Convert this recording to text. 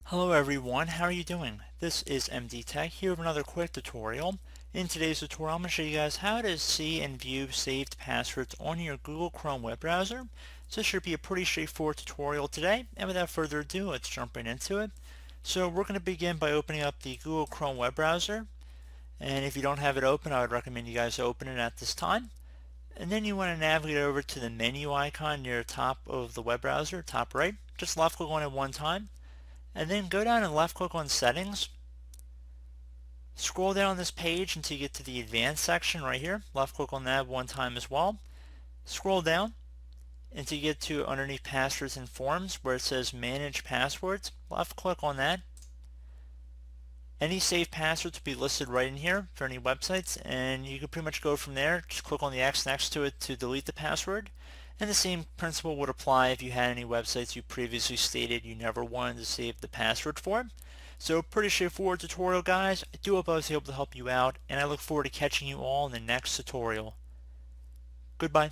Hello everyone, how are you doing? This is MD Tech here with another quick tutorial. In today's tutorial I'm going to show you guys how to see and view saved passwords on your Google Chrome web browser. So this should be a pretty straightforward tutorial today, and without further ado, let's jump right into it. So we're going to begin by opening up the Google Chrome web browser, and if you don't have it open, I would recommend you guys open it at this time. And then you want to navigate over to the menu icon near the top of the web browser, top right. Just left click on it one time. And then go down and left click on settings. Scroll down this page until you get to the advanced section right here. Left click on that one time as well. Scroll down until you get to underneath passwords and forms where it says manage passwords. Left click on that. Any saved passwords will be listed right in here for any websites, and you can pretty much go from there. Just click on the X next to it to delete the password. And the same principle would apply if you had any websites you previously stated you never wanted to save the password for. So pretty straightforward tutorial, guys. I do hope I was able to help you out, and I look forward to catching you all in the next tutorial. Goodbye.